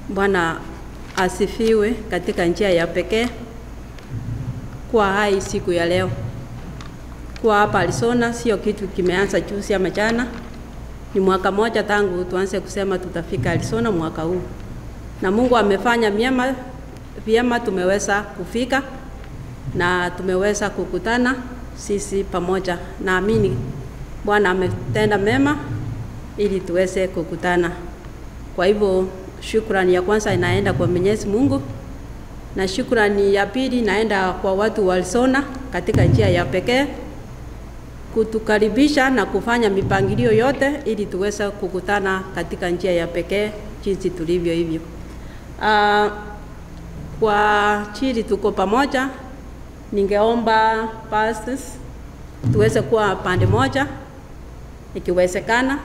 Bwana asifiwe katika njia ya pekee kwa hai siku ya leo. Kwa hapa Arizona sio kitu kimeanza juzi ama jana. Ni mwaka moja tangu tuanze kusema tutafika Arizona mwaka huu. Na Mungu amefanya vyema tumeweza kufika na tumeweza kukutana sisi pamoja. Naamini Bwana ametenda mema ili tuweze kukutana. Kwa hivyo shukrani ya kwanza inaenda kwa Mwenyezi Mungu, na shukrani ya pili inaenda kwa watu wa Arizona katika njia ya pekee kutukaribisha na kufanya mipangilio yote ili tuweze kukutana katika njia ya pekee jinsi tulivyo hivyo. Kwa chini tuko pamoja, ningeomba pastors tuweze kuwa pande moja ikiwezekana,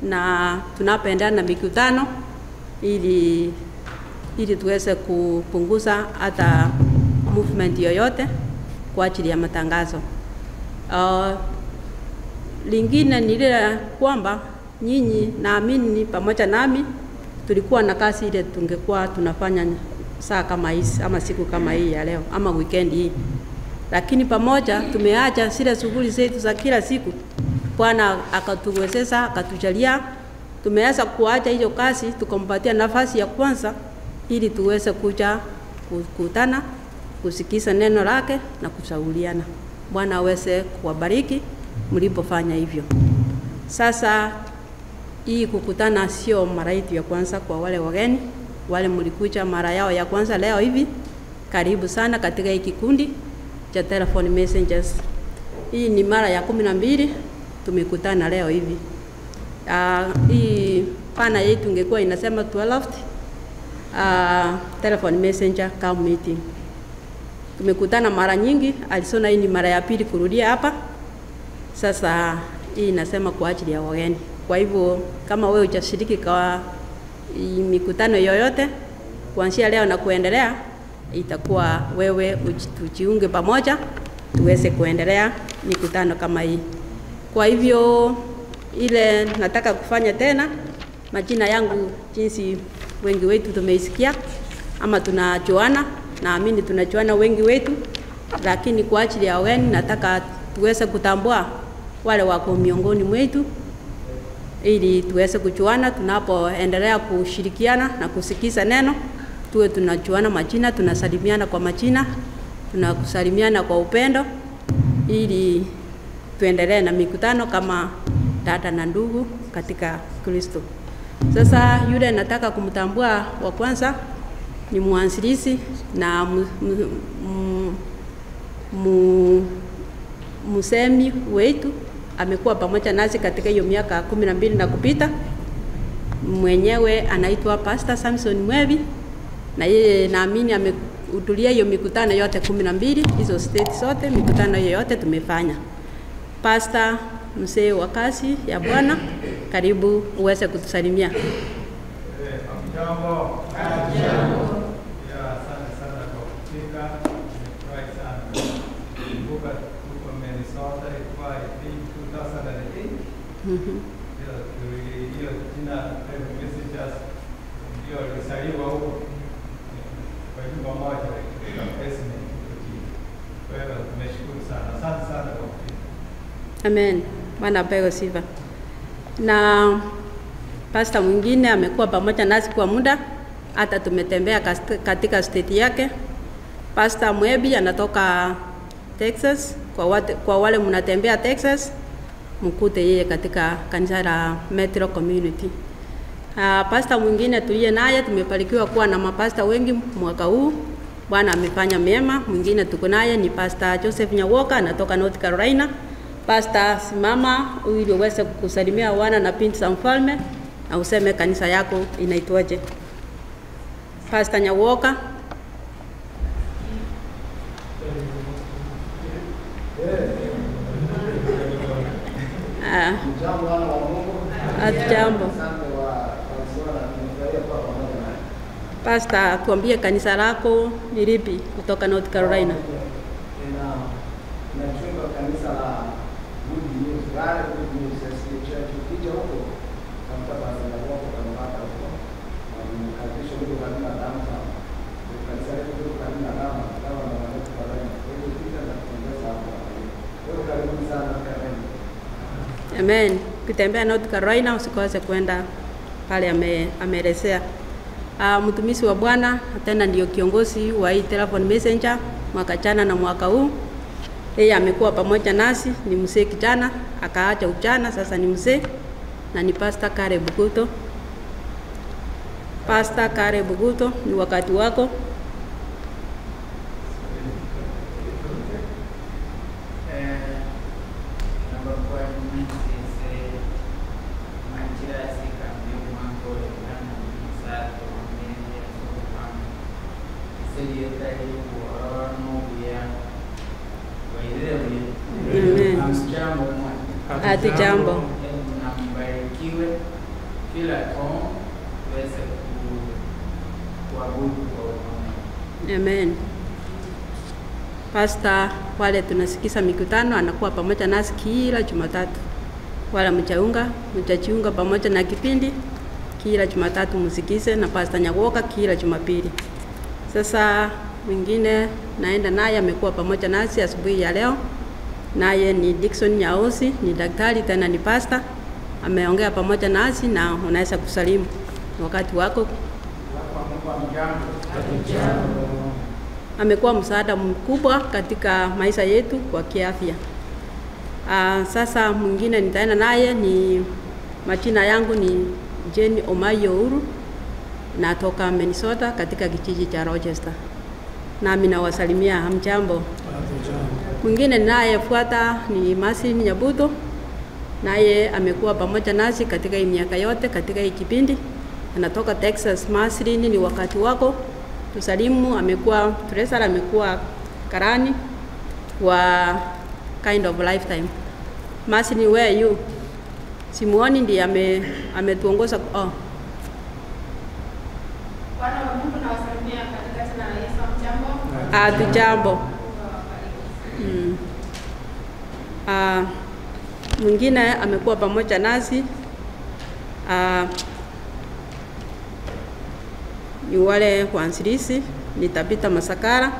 na tunapendana na mikutano ili tuweze kupunguza hata movement yoyote kwa ajili ya matangazo. Lingine ni ile kwamba nyinyi naamini pamoja nami tulikuwa na kazi ile tungekuwa tunafanya saa kama hizi ama siku kama hii ya leo ama weekend hii, lakini pamoja tumeacha zile shughuli zetu za kila siku. Bwana akatuwezesha, akatujalia, tumeweza kuacha hiyo kazi, tukampatia nafasi ya kwanza ili tuweze kuja kukutana, kusikiza neno lake na kushauriana. Bwana aweze kuwabariki mlipofanya hivyo. Sasa hii kukutana sio mara yetu ya kwanza. Kwa wale wageni wale mlikuja mara yao ya kwanza leo hivi, karibu sana katika hii kikundi cha telephone messengers. Hii ni mara ya 12 tumekutana leo hivi. Hii pana yetu ingekuwa inasema 12 telephone messenger camp meeting. Tumekutana mara nyingi, alisona hii ni mara ya pili kurudia hapa. Sasa hii inasema kwa ajili ya wageni. Kwa hivyo kama wewe hujashiriki kwa mikutano yoyote kuanzia leo na kuendelea, itakuwa wewe tujiunge pamoja tuweze kuendelea mikutano kama hii. Kwa hivyo ile nataka kufanya tena, majina yangu jinsi wengi wetu tumeisikia ama tunajuana, naamini tunajuana wengi wetu, lakini kwa ajili ya wageni nataka tuweze kutambua wale wako miongoni mwetu ili tuweze kujuana. Tunapoendelea kushirikiana na kusikiza neno, tuwe tunajuana majina, tunasalimiana kwa majina, tunakusalimiana kwa upendo ili tuendelee na mikutano kama dada na ndugu katika Kristo. Sasa yule nataka kumtambua wa kwanza ni mwanzilishi na musemi wetu, amekuwa pamoja nasi katika hiyo miaka 12 na kupita. Mwenyewe anaitwa Pastor Samson Mwebi, na yeye naamini amehudhuria hiyo mikutano yote 12, hizo state zote, mikutano yote tumefanya. Pastor, mzee wa kazi ya Bwana, karibu uweze kutusalimia. Jambo. Asante sana kwa kufika. Nimefurahi sana. Kumbuka tuko Minnesota, ilikuwa 2008. Hiyo jina messengers ndio lisaliwa huko kwa nyumba moja katika basement. Kwa hiyo tumeshukuru sana. Asante sana kwa kufika. Amen. Bwana apewe sifa. Na pastor mwingine amekuwa pamoja nasi kwa muda, hata tumetembea katika state yake. Pastor Mwebi anatoka Texas. Kwa wale mnatembea Texas, mkute yeye katika kanisa la Metro Community. Pastor mwingine tuliye naye, tumebarikiwa kuwa na mapasta wengi mwaka huu. Bwana amefanya mema. Mwingine tuko naye ni Pastor Joseph Nyawoka, anatoka North Carolina. Pastor, simama ili uweze kusalimia wana na binti za mfalme na useme kanisa yako inaitwaje. Pastor Nyawoka. Jambo. Pastor, tuambie kanisa lako ni lipi kutoka North Carolina? Nachunga kanisa la Good News, Gare Good News Church. Ukija huko kama basi na wako kama bata huko. Mkaribisho huko kanisa Damsa. Kanisa letu huko kanisa Dama, kama na watu wa Rwanda. Kwa hiyo pita na kuongeza hapo. Kwa hiyo karibu sana Carolina. Amen. Ukitembea North Carolina usikose kwenda pale ameelezea. Mtumishi wa Bwana tena ndio kiongozi wa hii telephone messenger mwaka jana na mwaka huu. Yeye amekuwa pamoja nasi, ni mzee kijana, akaacha ujana, sasa ni mzee, na ni Pastor Kare Buguto. Pastor Kare Buguto, ni wakati wako. Ati jambo. Mbarikiwe kila kona tuweze kuabudu kwa Mungu. Amen. Pastor wale tunasikiza mikutano, anakuwa pamoja nasi kila Jumatatu. Wala mtajiunga pamoja na kipindi kila Jumatatu msikize, na Pastor Nyagoka kila Jumapili. Sasa mwingine naenda naye amekuwa pamoja nasi asubuhi ya leo. Naye ni Dickson Nyaosi, ni daktari tena ni pastor. Ameongea pamoja nasi na unaweza kusalimu wakati wako. Amekuwa msaada mkubwa katika maisha yetu kwa kiafya. Sasa mwingine nitaenda naye ni majina yangu ni Jenny Omayo Uru, natoka Minnesota katika kijiji cha Rochester. Nami nawasalimia hamjambo. Mwingine naye fuata ni Masi Nyabuto, naye amekuwa pamoja nasi katika hii miaka yote katika hii kipindi. Anatoka Texas. Masi, ni wakati wako tusalimu. Amekuwa treasurer, amekuwa karani wa Kind of Lifetime. Masi, where you? Simuoni ndiye ametuongoza. Bwana wa Mungu nawasalimia katika jina la Yesu. Hamjambo? Mwingine amekuwa pamoja nasi ni wale waanzilishi ni Tabita Masakara.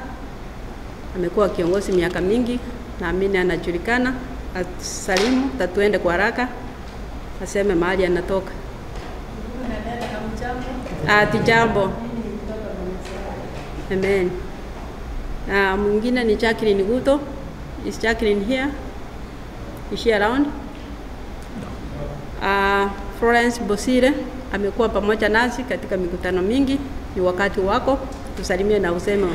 Amekuwa kiongozi miaka mingi, naamini anajulikana. Asalimu, tatuende kwa haraka aseme mahali anatoka. Jambo. Amen. Mwingine ni Jacqueline Guto. Is Jacqueline here? Is she around? Florence Bosire amekuwa pamoja nasi katika mikutano mingi. Ni wakati wako tusalimie na useme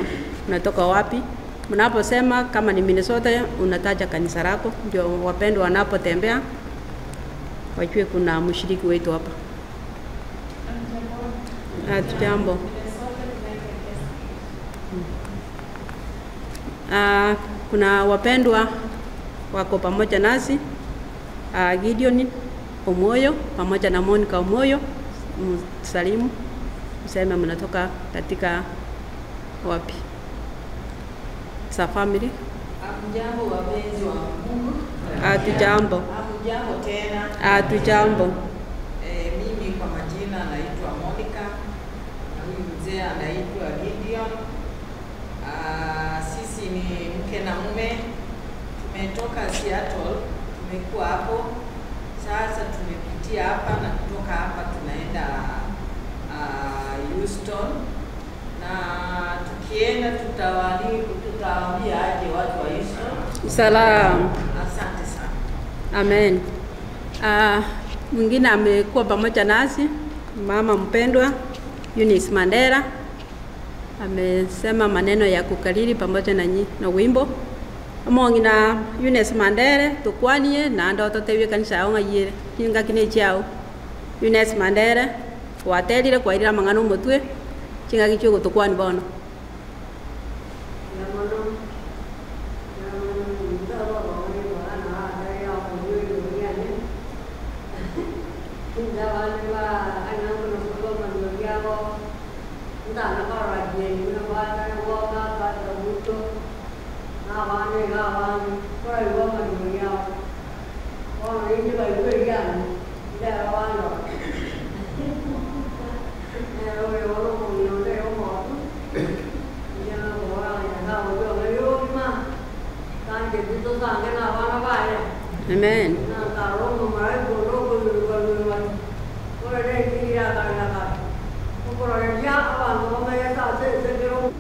unatoka wapi. Mnaposema kama ni Minnesota unataja kanisa lako, ndio wapendwa wanapotembea wajue kuna mshiriki wetu hapa. Jambo. Kuna wapendwa wako pamoja nasi, Gideon Omoyo pamoja na Monica Omoyo. Msalimu, mseme mnatoka katika wapi? Sa family. Hamjambo wapenzi wa Mungu. Hatujambo. Hamjambo tena. Hatujambo. Mimi kwa majina naitwa Monica. Na huyu mzee anaitwa Gideon. Sisi ni mke na mume. Tumetoka Seattle, tumekuwa hapo. Sasa tumepitia hapa na kutoka hapa tunaenda Houston. Na tukienda tutawaambia aje watu wa Houston. Salam. Asante sana. Amen. Mwingine amekuwa pamoja nasi, mama mpendwa Eunice Mandera. Amesema maneno ya kukariri pamoja na wimbo. Amongina Eunice Mandera tukwanie na ndo totewe kanisa yao ngayire. Kinga kine chao. Eunice Mandera watelire kwa ira mangano mutwe. Kinga kicho gutukwani bono. Amen.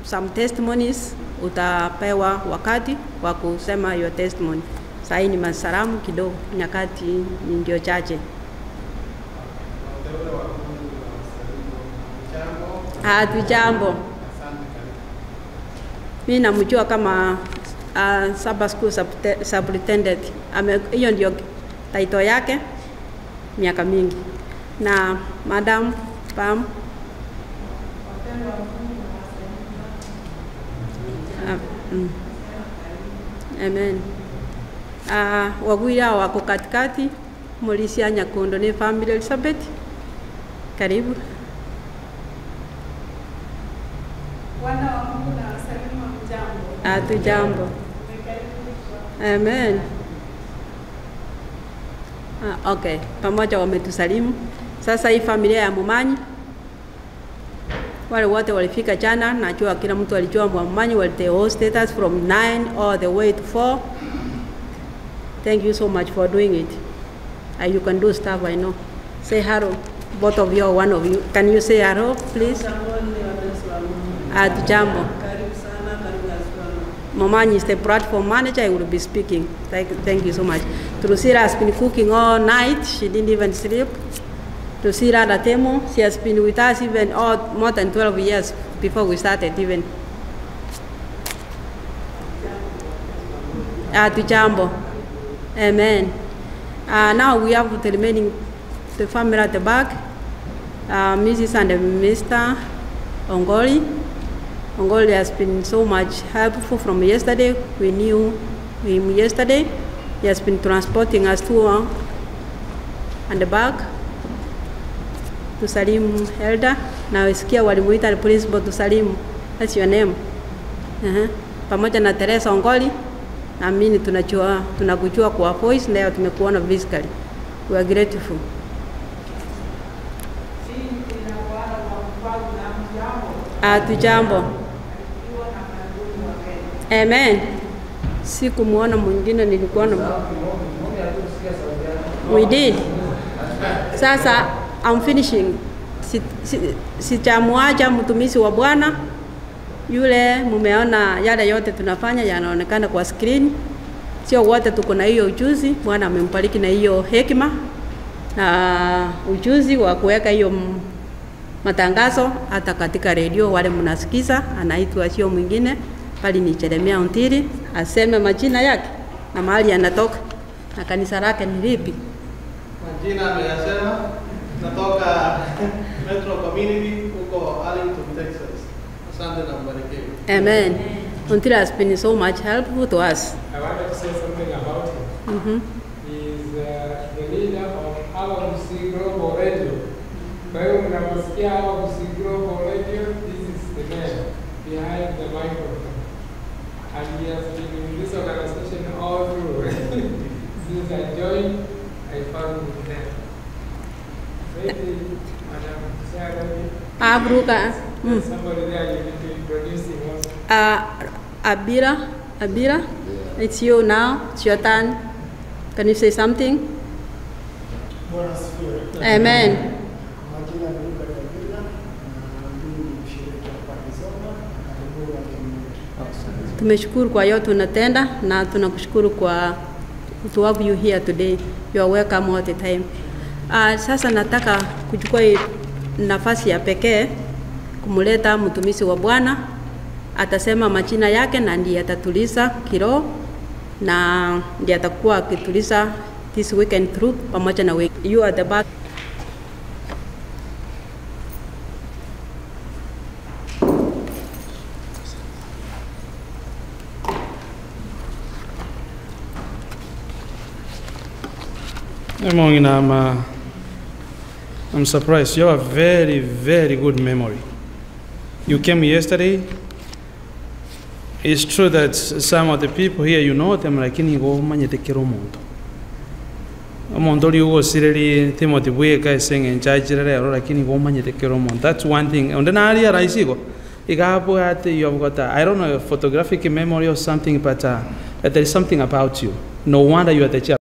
Some testimonies utapewa wakati wa kusema your testimony. Sasa ni masalamu kidogo, nyakati ndio chache. Hatujambo. Mimi namjua kama Sabbath School Superintendent. Hiyo ndio title yake miaka mingi. Na Madam Pam Amen. Wagwira wako katikati, Mulisia Nyakundo ni family Elizabeth. Karibu. Bwana wa Mungu na wasalimu. Hamjambo? Hatujambo. Karibu Amen. Okay, pamoja wametusalimu. Sasa hii familia ya Mumanyi, wale wote walifika jana, najua kila mtu alijua Mumanyi they hosted us from 9 all the way to 4. Thank you so much for doing it. You can do stuff, I know. Say hello, both of you or one of you. Can you say hello, please? Jambo. Mumanyi is the platform manager. I will be speaking. Thank you so much. Drusilla has been cooking all night. She didn't even sleep. Drusilla Datemo, she has been with us even more than 12 years before we started even. Jambo. Amen. Now we have the remaining the family at the back. Mrs. and Mr. Ongoli. Ongoli has been so much helpful from yesterday. We knew him yesterday. He has been transporting us to and the back. Tusalim Elder. Na wisikia walimuita the principal Tusalim. That's your name. Pamoja na Teresa Ongoli. Na mimi tunakujua kwa voice, leo tumekuona physically. We are grateful. Jambo. Amen. Sikumuona mwingine, nilikuwa na we did. Sasa I'm finishing. Sitamwacha mtumishi wa Bwana yule. Mumeona yale yote tunafanya yanaonekana kwa screen. Sio wote tuko na hiyo ujuzi. Bwana amembariki na hiyo hekima na ujuzi wa kuweka hiyo matangazo hata katika radio. Wale mnasikiza, anaitwa sio mwingine bali ni Jeremia Ontiri. Aseme majina yake na mahali anatoka na kanisa lake ni lipi. Majina ameyasema, natoka Metro Community huko Arlington, Texas. Asante na mbarikiwe. Amen. Ontiri has been so much helpful to us. I wanted to say something about him. He's the leader of Abagusii Global Radio. Kwa hiyo mnaposikia Abagusii Global Radio, this is the man behind the microphone. And he has been in this organization all through. Since I joined, I found with them. Maybe, Madam Sarah, somebody there you need to introduce him also. Abira, it's you now. It's your turn. Can you say something? Amen. Tumeshukuru kwa yote unatenda na tunakushukuru kwa to have you here today. You are welcome all the time. Sasa nataka kuchukua nafasi ya pekee kumuleta mtumishi wa Bwana. Atasema majina yake na ndiye atatuliza kiroho na ndiye atakuwa akituliza this weekend through pamoja na week. You are the back. I'm surprised. You have a very, very good memory. You came yesterday. It's true that some of the people here, you know them, like in go manyetekero mondo. Mondo liugo sireli Timothy Weka is saying in charge like in go manyetekero mondo. That's one thing. And then earlier I see go. You have got I don't know, a photographic memory or something, but there is something about you. No wonder you are the child.